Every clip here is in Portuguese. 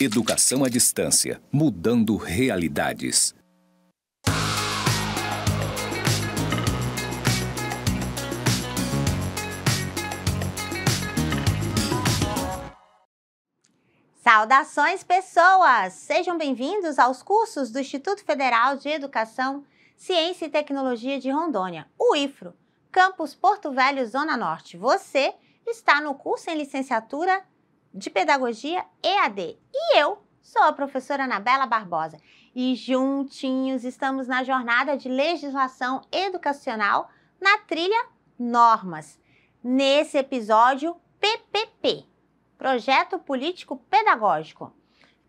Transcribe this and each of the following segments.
Educação à distância, mudando realidades. Saudações, pessoas! Sejam bem-vindos aos cursos do Instituto Federal de Educação, Ciência e Tecnologia de Rondônia, o IFRO, Campus Porto Velho, Zona Norte. Você está no curso em Licenciatura de Pedagogia EAD e eu sou a professora Anabela Barbosa e juntinhos estamos na jornada de legislação educacional na trilha Normas. Nesse episódio, PPP. Projeto Político Pedagógico.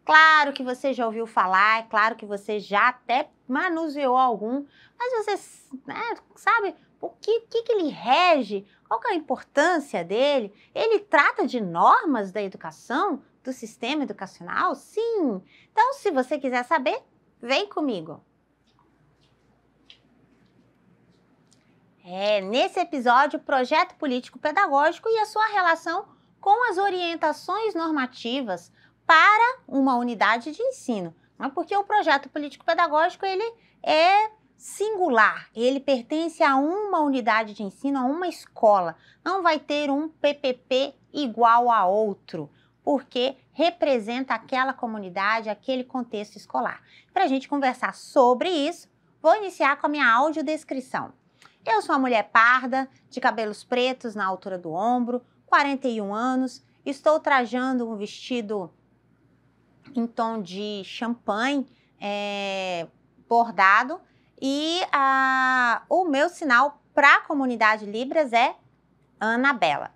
Claro que você já ouviu falar, é claro que você já até manuseou algum, mas você sabe o que ele rege, qual que é a importância dele? Ele trata de normas da educação, do sistema educacional? Sim! Então, se você quiser saber, vem comigo. Nesse episódio, Projeto Político Pedagógico e a sua relação com as orientações normativas para uma unidade de ensino. Porque o projeto político-pedagógico ele é singular, ele pertence a uma unidade de ensino, a uma escola. Não vai ter um PPP igual a outro, porque representa aquela comunidade, aquele contexto escolar. Para a gente conversar sobre isso, vou iniciar com a minha audiodescrição. Eu sou uma mulher parda, de cabelos pretos na altura do ombro, 41 anos, estou trajando um vestido em tom de champanhe bordado e o meu sinal para a comunidade Libras é Anabela.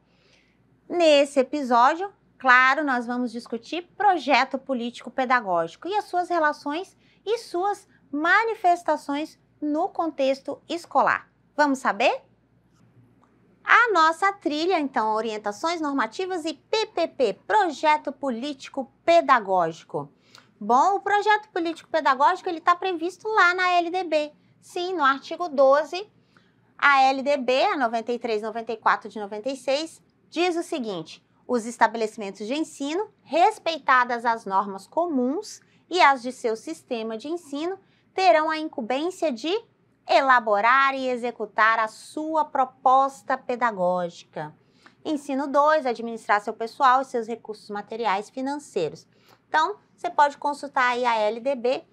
Nesse episódio, claro, nós vamos discutir projeto político pedagógico e as suas relações e suas manifestações no contexto escolar. Vamos saber? A nossa trilha, então, orientações normativas e PPP, Projeto Político Pedagógico. Bom, o Projeto Político Pedagógico ele está previsto lá na LDB. Sim, no artigo 12, a LDB, a 93/94 de 96, diz o seguinte: os estabelecimentos de ensino, respeitadas as normas comuns e as de seu sistema de ensino, terão a incumbência de elaborar e executar a sua proposta pedagógica. Ensino 2, administrar seu pessoal e seus recursos materiais financeiros. Então, você pode consultar aí a LDB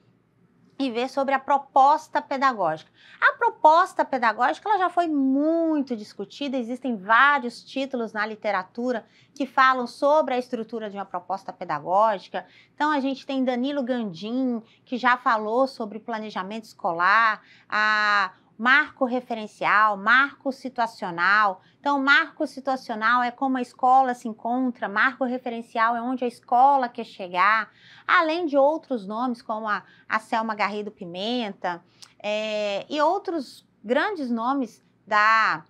e ver sobre a proposta pedagógica. A proposta pedagógica ela já foi muito discutida, existem vários títulos na literatura que falam sobre a estrutura de uma proposta pedagógica. Então, a gente tem Danilo Gandin, que já falou sobre planejamento escolar, marco referencial, marco situacional. Então, marco situacional é como a escola se encontra, marco referencial é onde a escola quer chegar, além de outros nomes como a Selma Garrido Pimenta e outros grandes nomes da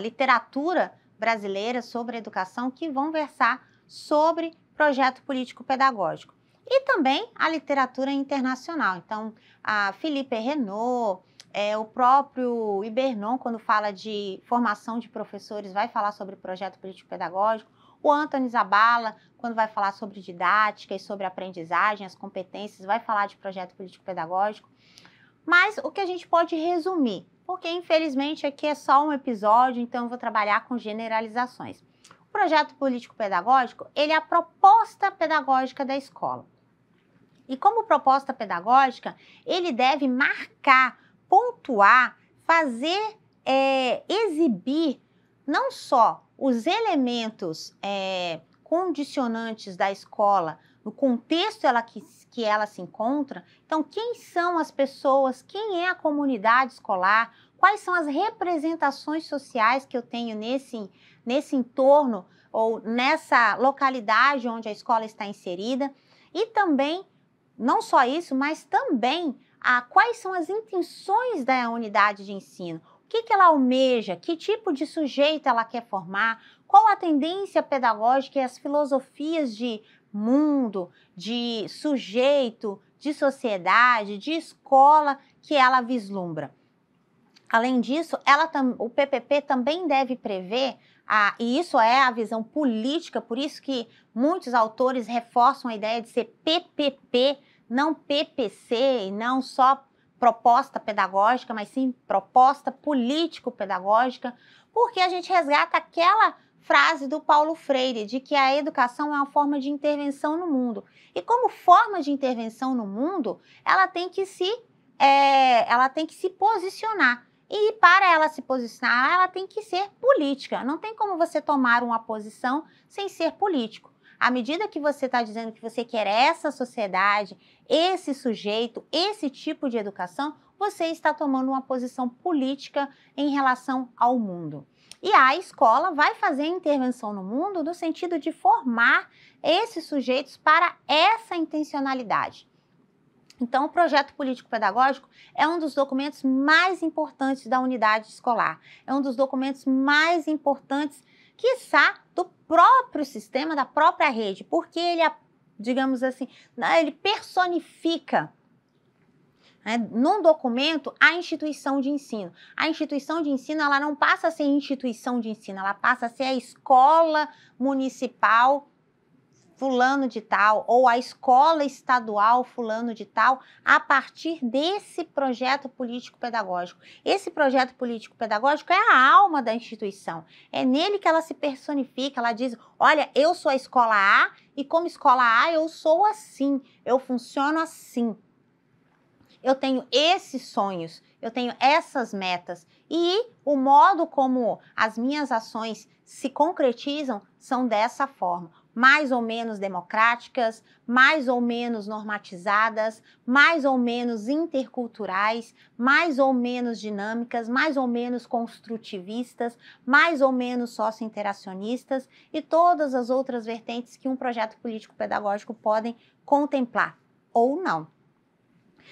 literatura brasileira sobre educação que vão versar sobre projeto político-pedagógico. E também a literatura internacional. Então, a Philippe Renaud, o próprio Ibernon, quando fala de formação de professores, vai falar sobre projeto político-pedagógico. O Anthony Zabala, quando vai falar sobre didática e sobre aprendizagem, as competências, vai falar de projeto político-pedagógico. Mas o que a gente pode resumir, porque infelizmente aqui é só um episódio, então eu vou trabalhar com generalizações. O projeto político-pedagógico, ele é a proposta pedagógica da escola. E como proposta pedagógica, ele deve marcar, pontuar, fazer, exibir não só os elementos condicionantes da escola, no contexto que ela se encontra. Então, quem são as pessoas, quem é a comunidade escolar, quais são as representações sociais que eu tenho nesse entorno ou nessa localidade onde a escola está inserida. E também, não só isso, mas também quais são as intenções da unidade de ensino. O que ela almeja, que tipo de sujeito ela quer formar, qual a tendência pedagógica e as filosofias de mundo, de sujeito, de sociedade, de escola que ela vislumbra. Além disso, o PPP também deve prever, e isso é a visão política, por isso que muitos autores reforçam a ideia de ser PPP, não PPC, e não só proposta pedagógica, mas sim proposta político-pedagógica, porque a gente resgata aquela frase do Paulo Freire, de que a educação é uma forma de intervenção no mundo. E como forma de intervenção no mundo, ela tem que se posicionar. E para ela se posicionar, ela tem que ser política. Não tem como você tomar uma posição sem ser político. À medida que você está dizendo que você quer essa sociedade, esse sujeito, esse tipo de educação, você está tomando uma posição política em relação ao mundo. E a escola vai fazer intervenção no mundo no sentido de formar esses sujeitos para essa intencionalidade. Então, o projeto político-pedagógico é um dos documentos mais importantes da unidade escolar. É um dos documentos mais importantes, quiçá, do próprio sistema, da própria rede, porque ele, digamos assim, ele personifica, num documento, a instituição de ensino. A instituição de ensino, ela não passa a ser instituição de ensino, ela passa a ser a escola municipal fulano de tal, ou a escola estadual fulano de tal, a partir desse projeto político-pedagógico. Esse projeto político-pedagógico é a alma da instituição. É nele que ela se personifica, ela diz, olha, eu sou a escola A, e como escola A eu sou assim, eu funciono assim. Eu tenho esses sonhos, eu tenho essas metas, e o modo como as minhas ações se concretizam são dessa forma. Mais ou menos democráticas, mais ou menos normatizadas, mais ou menos interculturais, mais ou menos dinâmicas, mais ou menos construtivistas, mais ou menos socio-interacionistas e todas as outras vertentes que um projeto político-pedagógico podem contemplar, ou não.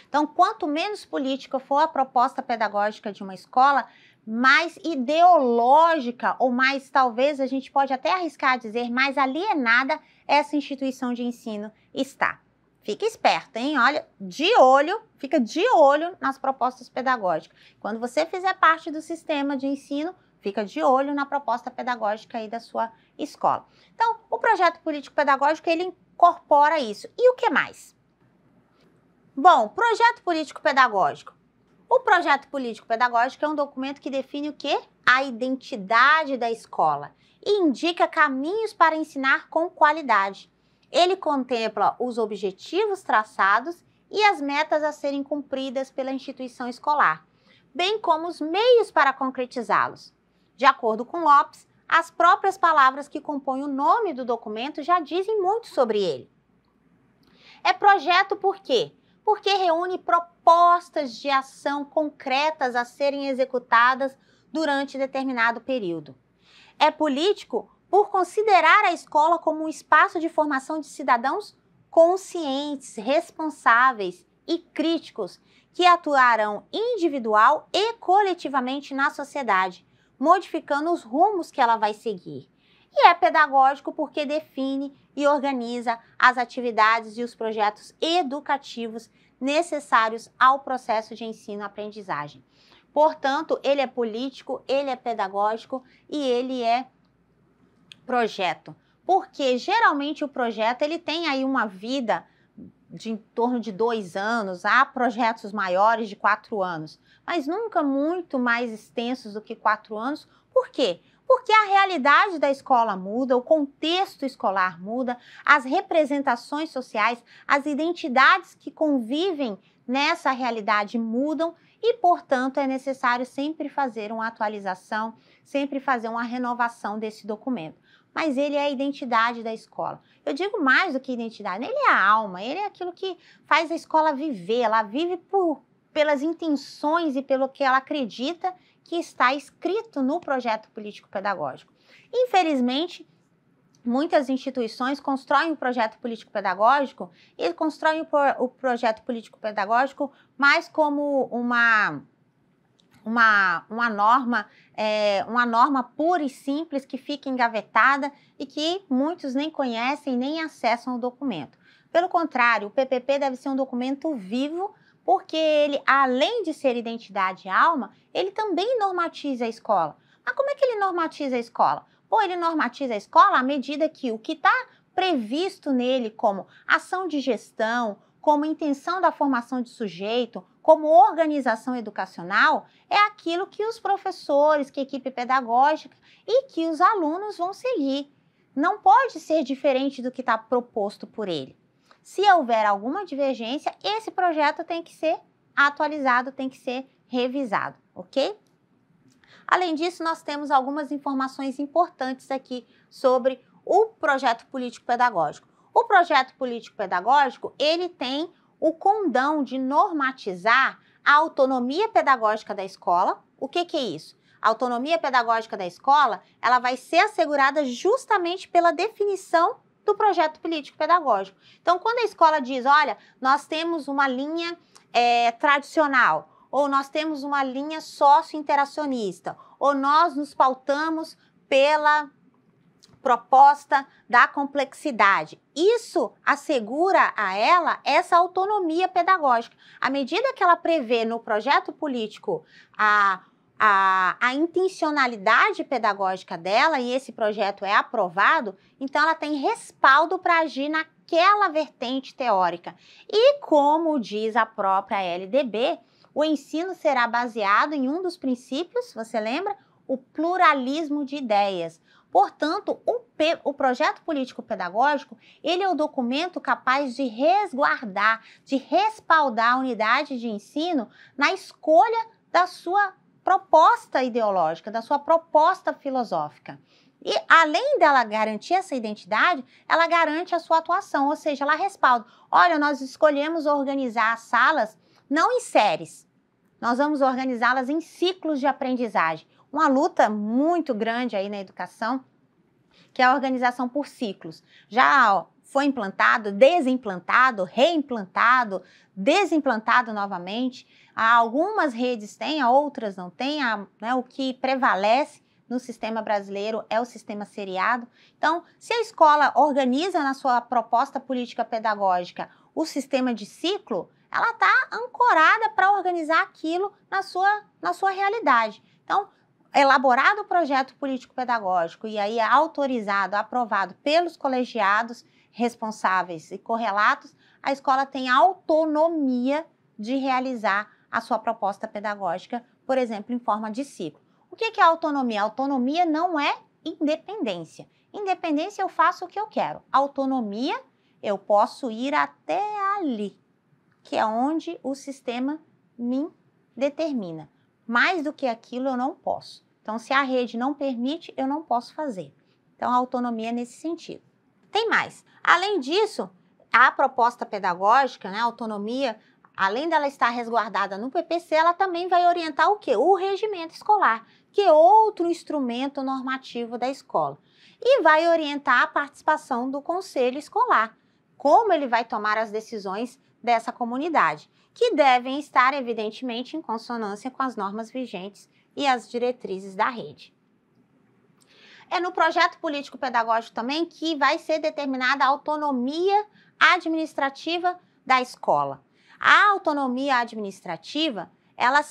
Então, quanto menos política for a proposta pedagógica de uma escola, mais ideológica, ou mais, talvez, a gente pode até arriscar a dizer, mais alienada essa instituição de ensino está. Fica esperto, hein? Olha, fica de olho nas propostas pedagógicas. Quando você fizer parte do sistema de ensino, fica de olho na proposta pedagógica aí da sua escola. Então, o projeto político-pedagógico, ele incorpora isso. E o que mais? Bom, projeto político-pedagógico. O projeto político-pedagógico é um documento que define o quê? A identidade da escola e indica caminhos para ensinar com qualidade. Ele contempla os objetivos traçados e as metas a serem cumpridas pela instituição escolar, bem como os meios para concretizá-los. De acordo com Lopes, as próprias palavras que compõem o nome do documento já dizem muito sobre ele. É projeto por quê? Porque reúne propostas de ação concretas a serem executadas durante determinado período. É político por considerar a escola como um espaço de formação de cidadãos conscientes, responsáveis e críticos que atuarão individual e coletivamente na sociedade, modificando os rumos que ela vai seguir. E é pedagógico porque define e organiza as atividades e os projetos educativos necessários ao processo de ensino-aprendizagem. Portanto, ele é político, ele é pedagógico e ele é projeto. Porque geralmente o projeto ele tem aí uma vida de em torno de 2 anos, há projetos maiores de 4 anos, mas nunca muito mais extensos do que 4 anos. Por quê? Porque a realidade da escola muda, o contexto escolar muda, as representações sociais, as identidades que convivem nessa realidade mudam e, portanto, é necessário sempre fazer uma atualização, sempre fazer uma renovação desse documento. Mas ele é a identidade da escola. Eu digo mais do que identidade, ele é a alma, ele é aquilo que faz a escola viver, ela vive pelas intenções e pelo que ela acredita que está escrito no projeto político-pedagógico. Infelizmente, muitas instituições constroem o projeto político-pedagógico e constroem o projeto político-pedagógico mais como uma norma pura e simples que fica engavetada e que muitos nem conhecem nem acessam o documento. Pelo contrário, o PPP deve ser um documento vivo porque ele, além de ser identidade e alma, ele também normatiza a escola. Mas como é que ele normatiza a escola? Pô, ele normatiza a escola à medida que o que está previsto nele como ação de gestão, como intenção da formação de sujeito, como organização educacional, é aquilo que os professores, que a equipe pedagógica e que os alunos vão seguir. Não pode ser diferente do que está proposto por ele. Se houver alguma divergência, esse projeto tem que ser atualizado, tem que ser revisado, ok? Além disso, nós temos algumas informações importantes aqui sobre o projeto político-pedagógico. O projeto político-pedagógico, ele tem o condão de normatizar a autonomia pedagógica da escola. O que é isso? A autonomia pedagógica da escola, ela vai ser assegurada justamente pela definição do projeto político-pedagógico. Então, quando a escola diz, olha, nós temos uma linha tradicional, ou nós temos uma linha sócio-interacionista, ou nós nos pautamos pela proposta da complexidade. Isso assegura a ela essa autonomia pedagógica. À medida que ela prevê no projeto político a intencionalidade pedagógica dela e esse projeto é aprovado, então ela tem respaldo para agir naquela vertente teórica. E como diz a própria LDB, o ensino será baseado em um dos princípios, você lembra? O pluralismo de ideias. Portanto, o projeto político-pedagógico, ele é o documento capaz de resguardar, de respaldar a unidade de ensino na escolha da sua proposta ideológica, da sua proposta filosófica. E além dela garantir essa identidade, ela garante a sua atuação, ou seja, ela respalda. Olha, nós escolhemos organizar as salas não em séries, nós vamos organizá-las em ciclos de aprendizagem. Uma luta muito grande aí na educação, que é a organização por ciclos. Já foi implantado, desimplantado, reimplantado, desimplantado novamente. Algumas redes têm, outras não têm. O que prevalece no sistema brasileiro é o sistema seriado. Então, se a escola organiza na sua proposta política pedagógica o sistema de ciclo, ela está ancorada para organizar aquilo na sua realidade. Então, elaborado o projeto político-pedagógico e aí autorizado, aprovado pelos colegiados responsáveis e correlatos, a escola tem autonomia de realizar a sua proposta pedagógica, por exemplo, em forma de ciclo. O que é autonomia? Autonomia não é independência. Independência, eu faço o que eu quero. Autonomia, eu posso ir até ali, que é onde o sistema me determina. Mais do que aquilo eu não posso. Então, se a rede não permite, eu não posso fazer. Então, a autonomia é nesse sentido. Tem mais. Além disso, a proposta pedagógica, a autonomia, além dela estar resguardada no PPC, ela também vai orientar o quê? O regimento escolar, que é outro instrumento normativo da escola. E vai orientar a participação do conselho escolar, como ele vai tomar as decisões dessa comunidade, que devem estar, evidentemente, em consonância com as normas vigentes e as diretrizes da rede. É no projeto político-pedagógico também que vai ser determinada a autonomia administrativa da escola. A autonomia administrativa, ela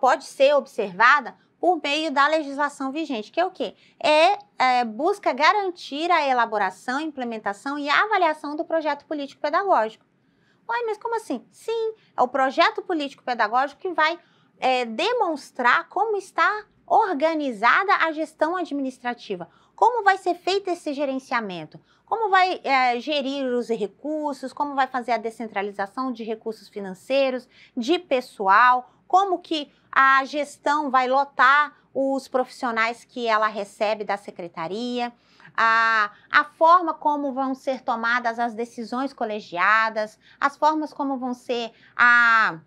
pode ser observada por meio da legislação vigente, que é o quê? Busca garantir a elaboração, implementação e avaliação do projeto político-pedagógico. Ué, mas como assim? Sim, é o projeto político-pedagógico que vai demonstrar como está organizada a gestão administrativa, como vai ser feito esse gerenciamento, como vai gerir os recursos, como vai fazer a descentralização de recursos financeiros, de pessoal, como que a gestão vai lotar os profissionais que ela recebe da secretaria, a forma como vão ser tomadas as decisões colegiadas, as formas como vão ser a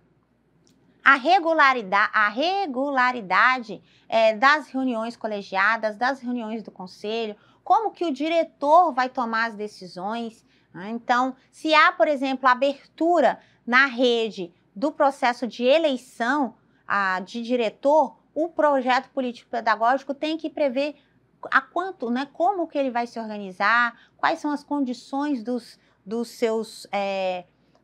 regularidade das reuniões colegiadas, das reuniões do conselho, como que o diretor vai tomar as decisões. Né? Então, se há, por exemplo, abertura na rede do processo de eleição de diretor, o projeto político-pedagógico tem que prever como que ele vai se organizar, quais são as condições dos seus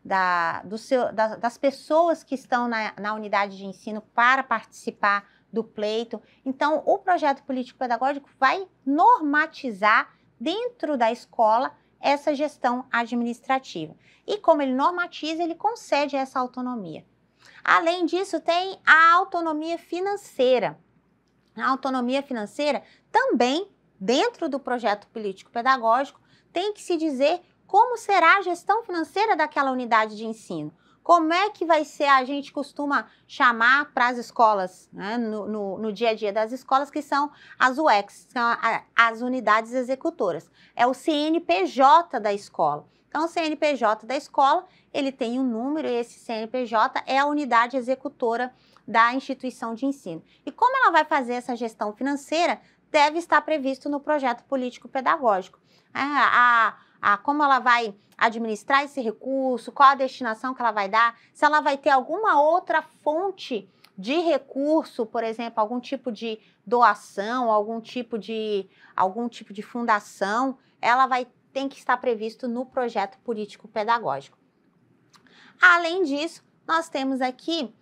das pessoas que estão na unidade de ensino para participar do pleito. Então, o projeto político-pedagógico vai normatizar dentro da escola essa gestão administrativa. E como ele normatiza, ele concede essa autonomia. Além disso, tem a autonomia financeira. A autonomia financeira também, dentro do projeto político-pedagógico, tem que se dizer como será a gestão financeira daquela unidade de ensino. Como é que vai ser, a gente costuma chamar para as escolas, né, no dia a dia das escolas, que são as UECs, são as unidades executoras. É o CNPJ da escola. Então, o CNPJ da escola, ele tem um número, e esse CNPJ é a unidade executora da instituição de ensino. E como ela vai fazer essa gestão financeira, deve estar previsto no projeto político-pedagógico. Como ela vai administrar esse recurso, qual a destinação que ela vai dar, se ela vai ter alguma outra fonte de recurso, por exemplo, algum tipo de doação, algum tipo de fundação, tem que estar previsto no projeto político-pedagógico. Além disso, nós temos aqui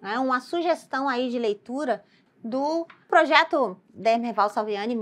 uma sugestão aí de leitura do projeto Dermerval Salviani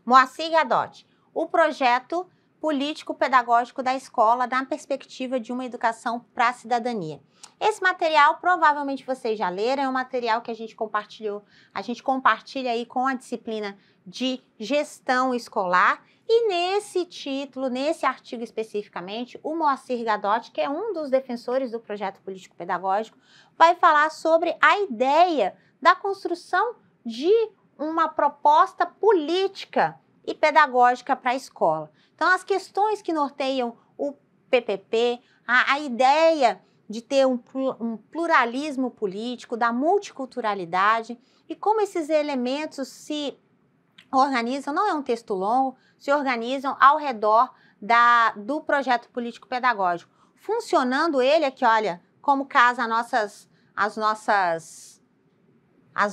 Moacir Gadotti, o projeto político-pedagógico da escola na perspectiva de uma educação para a cidadania. Esse material provavelmente vocês já leram, é um material que a gente compartilha aí com a disciplina de gestão escolar, e nesse título, nesse artigo especificamente, o Moacir Gadotti, que é um dos defensores do projeto político-pedagógico, vai falar sobre a ideia da construção de uma proposta política e pedagógica para a escola. Então, as questões que norteiam o PPP, a ideia de ter um pluralismo político, da multiculturalidade, e como esses elementos se organizam, não é um texto longo, se organizam ao redor do projeto político-pedagógico. Funcionando ele aqui, olha, como casa as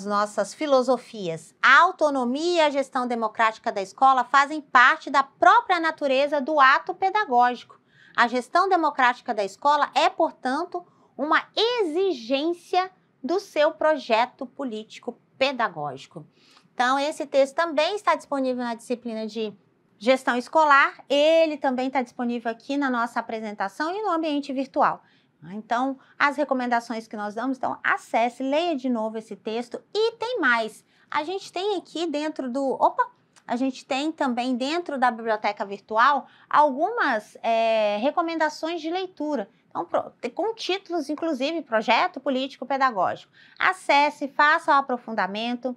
nossas filosofias. A autonomia e a gestão democrática da escola fazem parte da própria natureza do ato pedagógico. A gestão democrática da escola é, portanto, uma exigência do seu projeto político-pedagógico. Então, esse texto também está disponível na disciplina de gestão escolar, ele também está disponível aqui na nossa apresentação e no ambiente virtual. Então, as recomendações que nós damos, então acesse, leia de novo esse texto, e tem mais. A gente tem aqui dentro a gente tem também dentro da biblioteca virtual algumas recomendações de leitura. Então, com títulos, inclusive, projeto político-pedagógico. Acesse, faça o aprofundamento.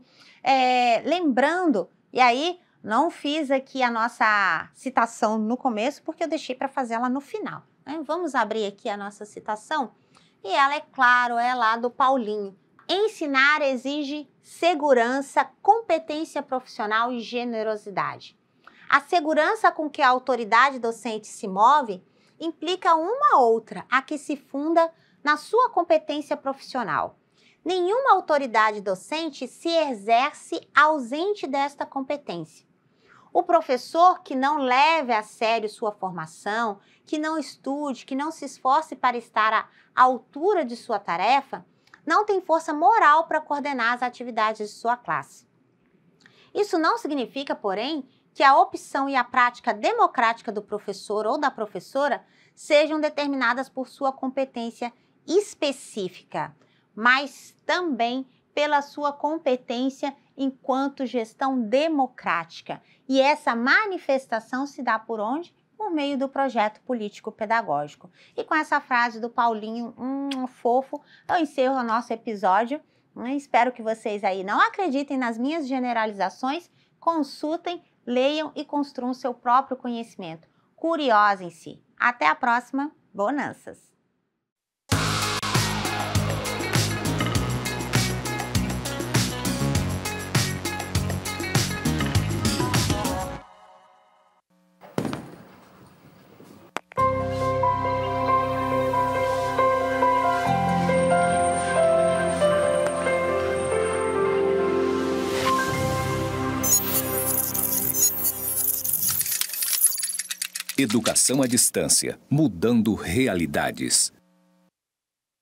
Lembrando, e aí não fiz aqui a nossa citação no começo, porque eu deixei para fazer ela no final. Vamos abrir aqui a nossa citação, e ela, é claro, é lá do Paulinho. Ensinar exige segurança, competência profissional e generosidade. A segurança com que a autoridade docente se move implica uma outra, a que se funda na sua competência profissional. Nenhuma autoridade docente se exerce ausente desta competência. O professor que não leve a sério sua formação, que não estude, que não se esforce para estar à altura de sua tarefa, não tem força moral para coordenar as atividades de sua classe. Isso não significa, porém, que a opção e a prática democrática do professor ou da professora sejam determinadas por sua competência específica, mas também pela sua competência enquanto gestão democrática. E essa manifestação se dá por onde? Por meio do projeto político-pedagógico. E com essa frase do Paulinho, fofo, eu encerro o nosso episódio. Espero que vocês aí não acreditem nas minhas generalizações, consultem, leiam e construam seu próprio conhecimento. Curiosem-se. Até a próxima. Bonanças! Educação à distância, mudando realidades.